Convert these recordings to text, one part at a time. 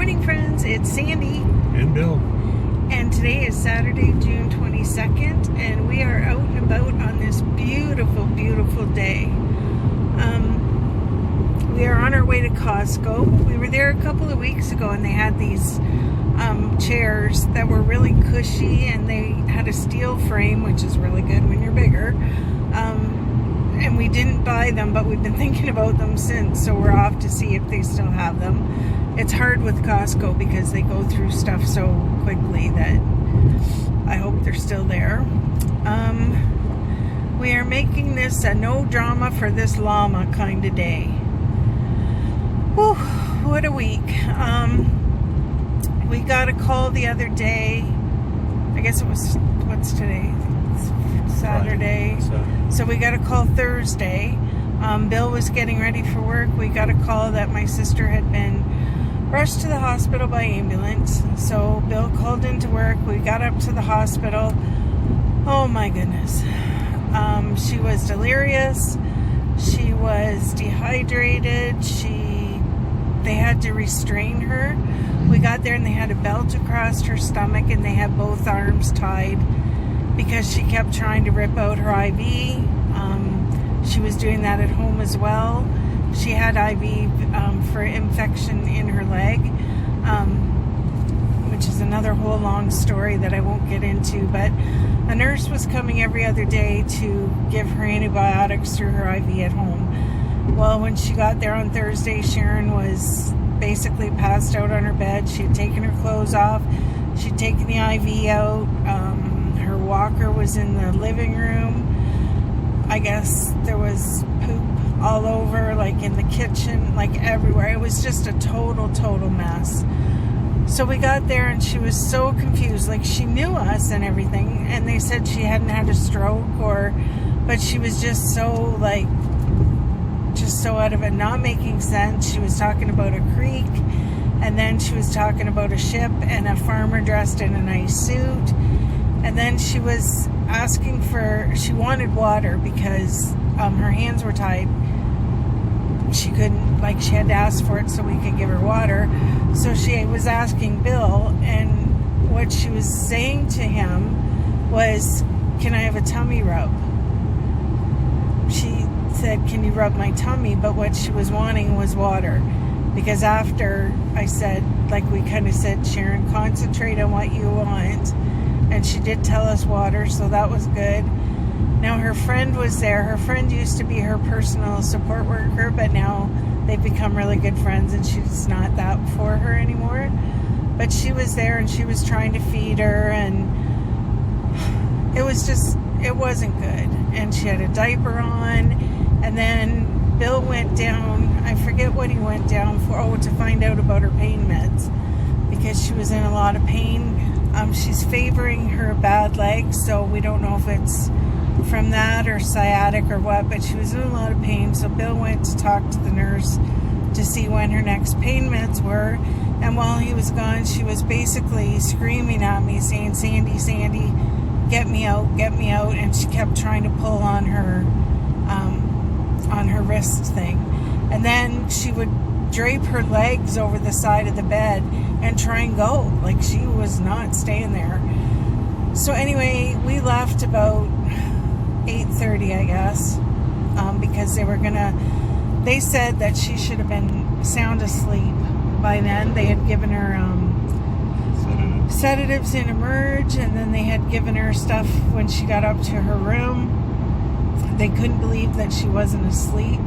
morning, friends. It's Sandy. And Bill. And today is Saturday, June 22nd, and we are out and about on this beautiful, beautiful day. We are on our way to Costco. We were there a couple of weeks ago, and they had these chairs that were really cushy, and they had a steel frame, which is really good when you're bigger. And we didn't buy them, but we've been thinking about them since, so we're off to see if they still have them. It's hard with Costco because they go through stuff so quickly that I hope they're still there. We are making this a no drama for this llama kind of day. Whew, what a week. We got a call the other day. I guess it was, what's today? Saturday. So we got a call Thursday. Bill was getting ready for work. We got a call that my sister had been rushed to the hospital by ambulance. So Bill called into work. We got up to the hospital. Oh my goodness. She was delirious. She was dehydrated. They had to restrain her. We got there and they had a belt across her stomach and they had both arms tied because she kept trying to rip out her IV. She was doing that at home as well. She had IV for infection in her leg, which is another whole long story that I won't get into, but a nurse was coming every other day to give her antibiotics through her IV at home. Well, when she got there on Thursday, Sharon was basically passed out on her bed. She had taken her clothes off. She'd taken the IV out. Her walker was in the living room. I guess there was poop all over, like in the kitchen, like everywhere. It was just a total mess. So we got there and she was so confused. Like, she knew us and everything, and they said she hadn't had a stroke but she was just so out of it, not making sense. She was talking about a creek, and then she was talking about a ship and a farmer dressed in a nice suit. And then she was asking she wanted water because her hands were tied. She couldn't, she had to ask for it so we could give her water. So she was asking Bill, and what she was saying to him was, "Can I have a tummy rub?" She said, "Can you rub my tummy?" But what she was wanting was water. Because after I said, we kind of said, "Sharon, concentrate on what you want." And she did tell us water, so that was good. Now her friend was there. Her friend used to be her personal support worker, but now they've become really good friends, and she's not that for her anymore. But she was there, and she was trying to feed her, and it wasn't good. And she had a diaper on, and then Bill went down. I forget what he went down for. To find out about her pain meds, because she was in a lot of pain. She's favoring her bad leg, so we don't know if it's from that or sciatic or what, but she was in a lot of pain. So Bill went to talk to the nurse to see when her next pain meds were, and while he was gone, she was basically screaming at me saying, "Sandy, Sandy, get me out," and she kept trying to pull on her wrist thing. And then she would drape her legs over the side of the bed and try and go. She was not staying there. So anyway, we left about 8:30, I guess, because they said that she should have been sound asleep by then. They had given her sedatives in Emerge, and then they had given her stuff when she got up to her room. They couldn't believe that she wasn't asleep.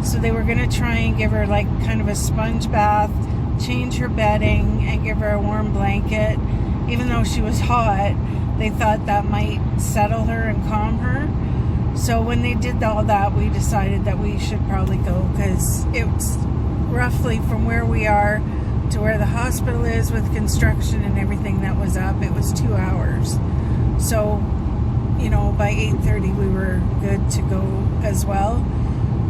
So they were going to try and give her kind of a sponge bath, change her bedding, and give her a warm blanket. Even though she was hot, they thought that might settle her and calm her. So when they did all that, we decided that we should probably go, because it's roughly from where we are to where the hospital is with construction and everything that was up. It was 2 hours. So, by 8:30 we were good to go as well.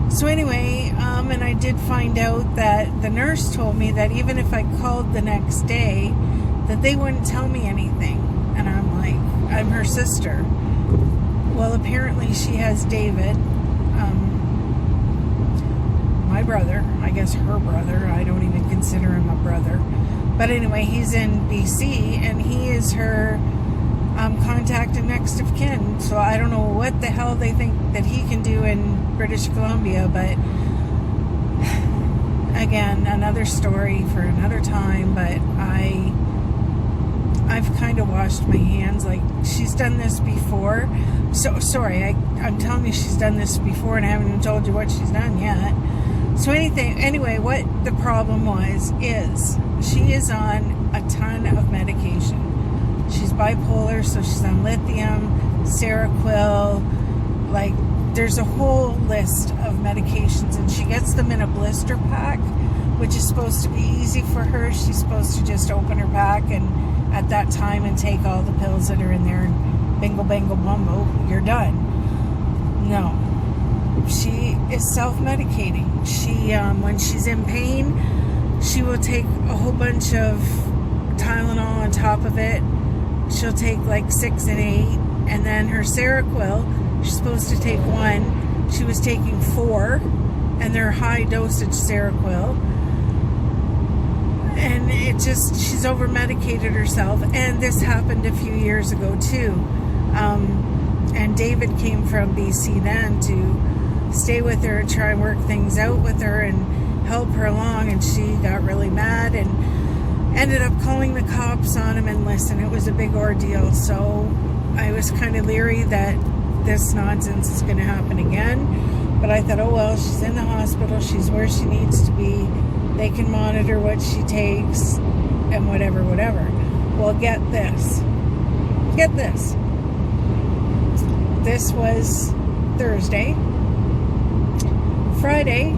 So anyway, and I did find out that the nurse told me that even if I called the next day, that they wouldn't tell me anything. And I'm like, I'm her sister. Well, apparently she has David, my brother, I guess her brother. I don't even consider him a brother. But anyway, he's in BC, and he is her contact and next of kin. So I don't know what the hell they think that he can do in British Columbia, but again, another story for another time. But I've kind of washed my hands. Like, she's done this before. So sorry, I'm telling you she's done this before, and I haven't even told you what she's done yet. So anyway, what the problem is she is on a ton of medication. She's bipolar, so she's on lithium, Seroquel, like there's a whole list of medications, and she gets them in a blister pack, which is supposed to be easy for her. She's supposed to just open her pack and at that time and take all the pills that are in there, and bingo bango bumbo, you're done. No. She is self-medicating. She, when she's in pain, she will take a whole bunch of Tylenol on top of it. She'll take like 6 and 8, and then her Seroquel, she's supposed to take 1. She was taking 4, and they're high dosage Seroquel. And it just, she's over-medicated herself. And this happened a few years ago too. And David came from BC then to stay with her and try and work things out with her and help her along, and she got really mad and ended up calling the cops on him. And listen, it was a big ordeal, so I was kind of leery that this nonsense is going to happen again. But I thought, oh well, she's in the hospital, she's where she needs to be, they can monitor what she takes and whatever. Well, get this, this was Thursday. Friday,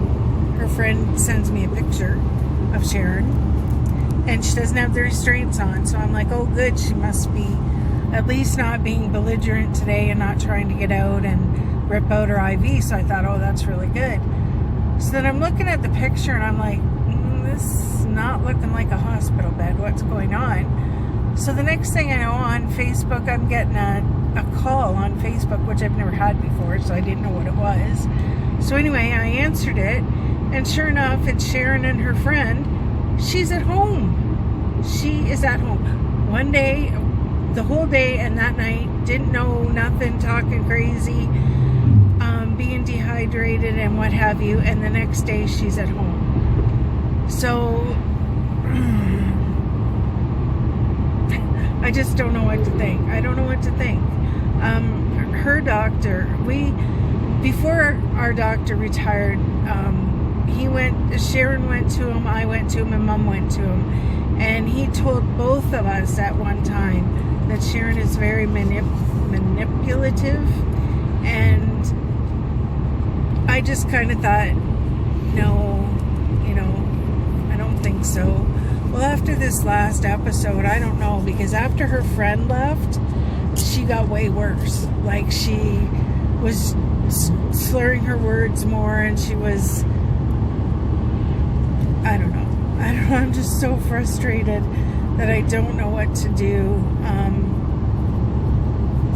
her friend sends me a picture of Sharon, and she doesn't have the restraints on. So I'm like, oh good, she must be at least not being belligerent today and not trying to get out and rip out her IV. So I thought, oh, that's really good. So then I'm looking at the picture and I'm like, this is not looking like a hospital bed. What's going on? So the next thing I know, on Facebook, I'm getting a call on Facebook, which I've never had before, so I didn't know what it was. So anyway, I answered it, and sure enough, it's Sharon and her friend. She's at home. She is at home. One day, the whole day, and that night, didn't know nothing, talking crazy, being dehydrated and what have you, and the next day she's at home. So I just don't know what to think. I don't know what to think. Her doctor, before our doctor retired, Sharon went to him, I went to him, and Mom went to him. And he told both of us at one time that Sharon is very manipulative. And I just kind of thought, no, I don't think so. Well, after this last episode, I don't know, because after her friend left, she got way worse. Like, she was slurring her words more, and she was, I don't know. I'm just so frustrated that I don't know what to do.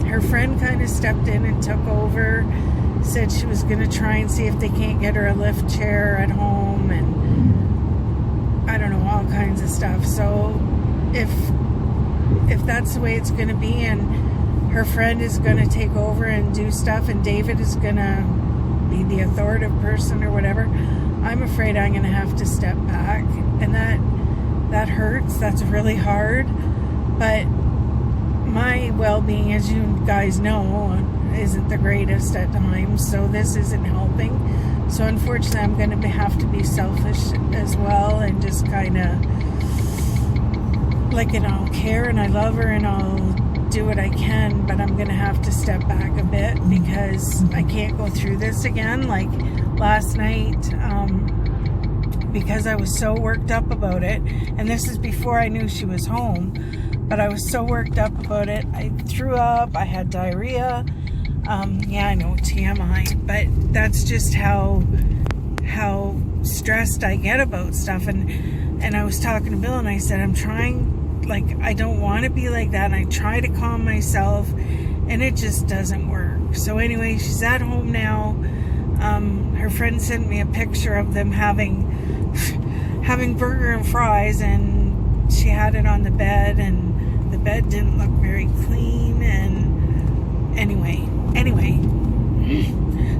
Her friend kind of stepped in and took over, said she was going to try and see if they can't get her a lift chair at home, and I don't know, all kinds of stuff. So if that's the way it's going to be, and her friend is going to take over and do stuff, and David is going to be the authoritative person or whatever, I'm afraid I'm going to have to step back. And that hurts. That's really hard. But my well-being, as you guys know, isn't the greatest at times, so this isn't helping. So unfortunately, I'm going to have to be selfish as well, and just kind of like, and I'll care, and I love her, and I'll do what I can, but I'm going to have to step back a bit, because I can't go through this again. Like last night, because I was so worked up about it, and this is before I knew she was home, but I was so worked up about it, I threw up, I had diarrhea. Yeah, I know, TMI, but that's just how stressed I get about stuff. And I was talking to Bill, and I said, I'm trying, like, I don't want to be like that, and I try to calm myself, and it just doesn't work. So anyway, she's at home now. Her friend sent me a picture of them having burger and fries, and she had it on the bed, and the bed didn't look very clean. And anyway,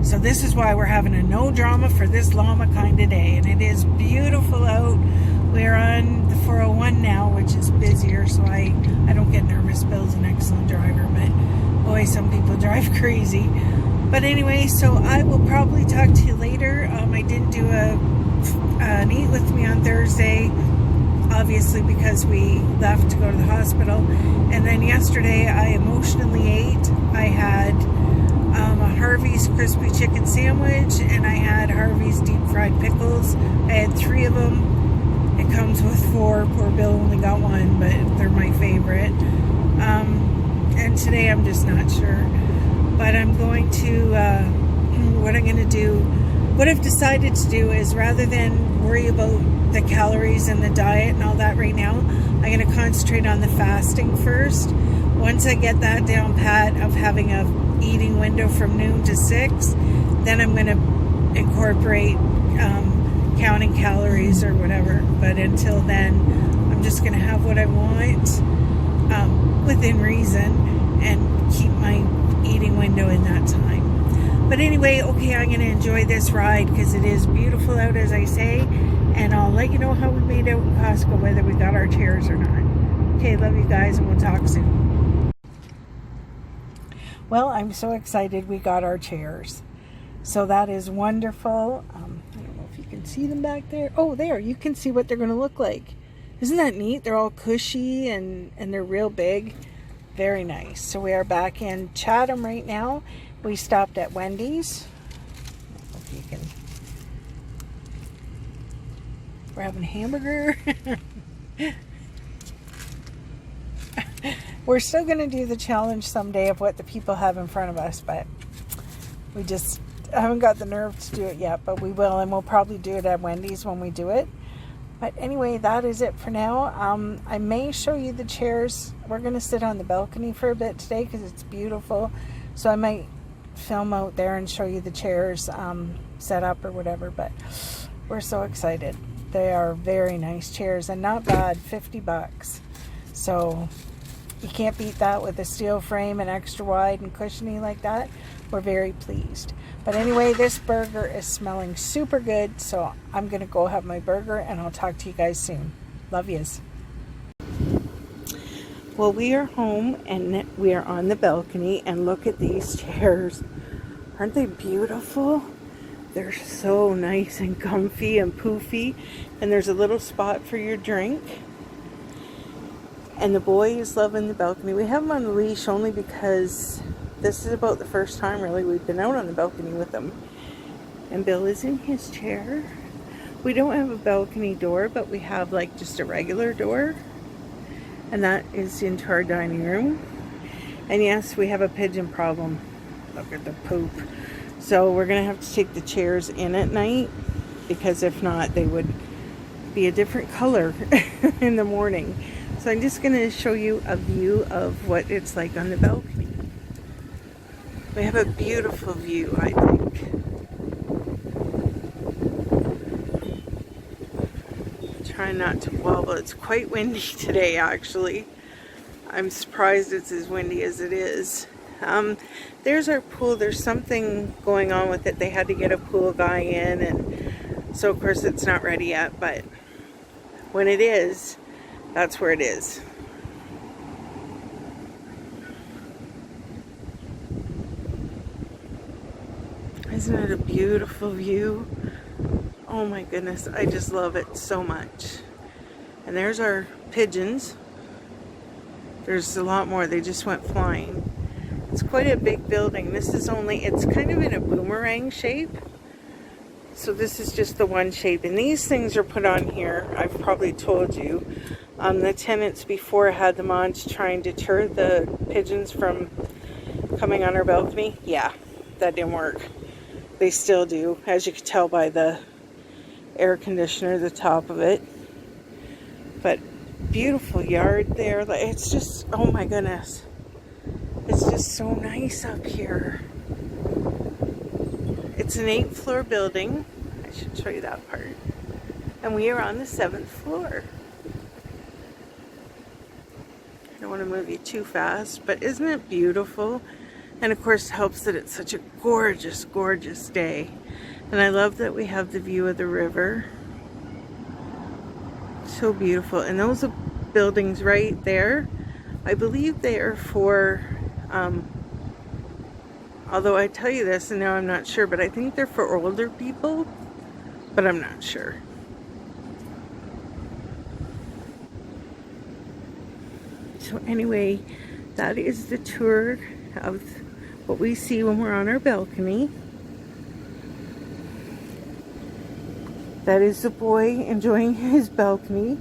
so this is why we're having a no drama for this llama kind of day. And it is beautiful out. We're on the 401 now, which is busier, so I don't get nervous. Bill's an excellent driver, but boy, some people drive crazy. But anyway, so I will probably talk to you later. I didn't do an eat with me on Thursday, obviously because we left to go to the hospital. And then yesterday I emotionally ate. I had a Harvey's crispy chicken sandwich, and I had Harvey's deep fried pickles. I had 3 of them. It comes with 4. Poor Bill only got 1, but they're my favorite. And today I'm just not sure. But I'm going to, what I'm going to do, what I've decided to do is, rather than worry about the calories and the diet and all that right now, I'm going to concentrate on the fasting first. Once I get that down pat of having a eating window from noon to 6, then I'm going to incorporate counting calories or whatever. But until then, I'm just going to have what I want within reason and keep my eating window in that time. But anyway, okay, I'm going to enjoy this ride because it is beautiful out, as I say, and I'll let you know how we made out in Costco, whether we got our chairs or not. Okay, love you guys, and we'll talk soon. Well, I'm so excited we got our chairs. So that is wonderful. I don't know if you can see them back there. Oh, there, you can see what they're going to look like. Isn't that neat? They're all cushy and they're real big. Very nice. So we are back in Chatham right now. We stopped at Wendy's. I don't know if you can. We're having a hamburger. We're still going to do the challenge someday of what the people have in front of us, but we just haven't got the nerve to do it yet, but we will, and we'll probably do it at Wendy's when we do it. But anyway, that is it for now. I may show you the chairs. We're going to sit on the balcony for a bit today because it's beautiful. So I might film out there and show you the chairs set up or whatever. But we're so excited. They are very nice chairs and not bad, $50. So you can't beat that with a steel frame and extra wide and cushiony like that. We're very pleased. But anyway, this burger is smelling super good, so I'm going to go have my burger, and I'll talk to you guys soon. Love yous. Well, we are home, and we are on the balcony, and look at these chairs. Aren't they beautiful? They're so nice and comfy and poofy, and there's a little spot for your drink. And the boy is loving the balcony. We have him on the leash only because this is about the first time, really, we've been out on the balcony with him. And Bill is in his chair. We don't have a balcony door, but we have like just a regular door. And that is into our dining room. And yes, we have a pigeon problem. Look at the poop. So we're going to have to take the chairs in at night, because if not, they would be a different color in the morning. So I'm just going to show you a view of what it's like on the balcony. We have a beautiful view, I think. Trying not to wobble. It's quite windy today, actually. I'm surprised it's as windy as it is. There's our pool. There's something going on with it. They had to get a pool guy in, and so of course it's not ready yet, but when it is, that's where it is. Isn't it a beautiful view? Oh my goodness, I just love it so much. And there's our pigeons. There's a lot more. They just went flying. It's quite a big building. This is only, it's kind of in a boomerang shape. So this is just the one shape. And these things are put on here, I've probably told you. The tenants before had them on to try and deter the pigeons from coming on our balcony. Yeah, that didn't work. They still do, as you can tell by the air conditioner, the top of it. But beautiful yard there. It's just, oh my goodness. It's just so nice up here. It's an 8th floor building. I should show you that part. And we are on the 7th floor. want to move you too fast, but isn't it beautiful? And of course it helps that it's such a gorgeous, gorgeous day. And I love that we have the view of the river. So beautiful. And those buildings right there, I believe they are for, although I tell you this and now I'm not sure, but I think they're for older people, but I'm not sure. So anyway, that is the tour of what we see when we're on our balcony. That is the boy enjoying his balcony.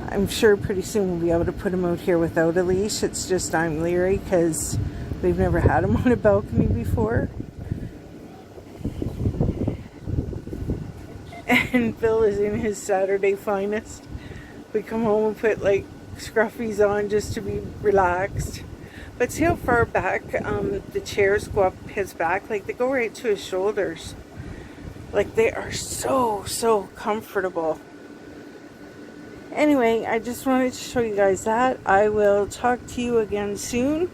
I'm sure pretty soon we'll be able to put him out here without a leash. It's just I'm leery because we've never had him on a balcony before. And Phil is in his Saturday finest. We come home and put like scruffies on just to be relaxed. But see how far back the chairs go up his back? Like they go right to his shoulders. Like they are so comfortable. Anyway, I just wanted to show you guys that. I will talk to you again soon.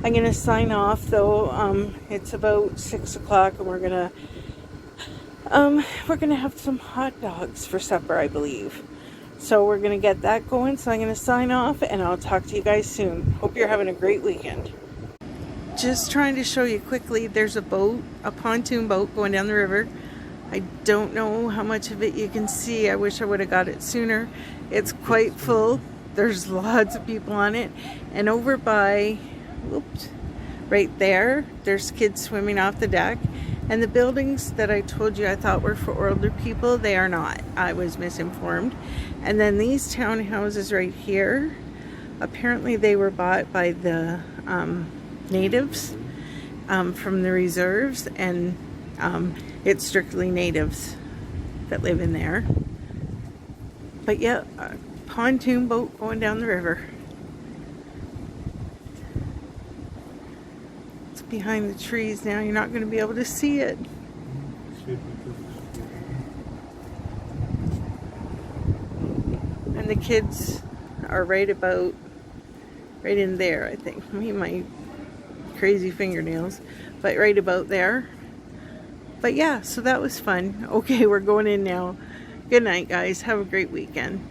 I'm going to sign off though. It's about 6 o'clock and we're going to have some hot dogs for supper, I believe. So we're going to get that going. So I'm going to sign off and I'll talk to you guys soon. Hope you're having a great weekend. Just trying to show you quickly, there's a boat, a pontoon boat going down the river. I don't know how much of it you can see. I wish I would have got it sooner. It's quite full. There's lots of people on it. And over by, oops, right there, there's kids swimming off the deck. And the buildings that I told you I thought were for older people, they are not. I was misinformed. And then these townhouses right here, apparently they were bought by the natives from the reserves, and it's strictly natives that live in there. But yeah, a pontoon boat going down the river. It's behind the trees now. You're not going to be able to see it. And the kids are right in there, I think. Me and my crazy fingernails, but right about there. But yeah, so that was fun. Okay, we're going in now. Good night, guys. Have a great weekend.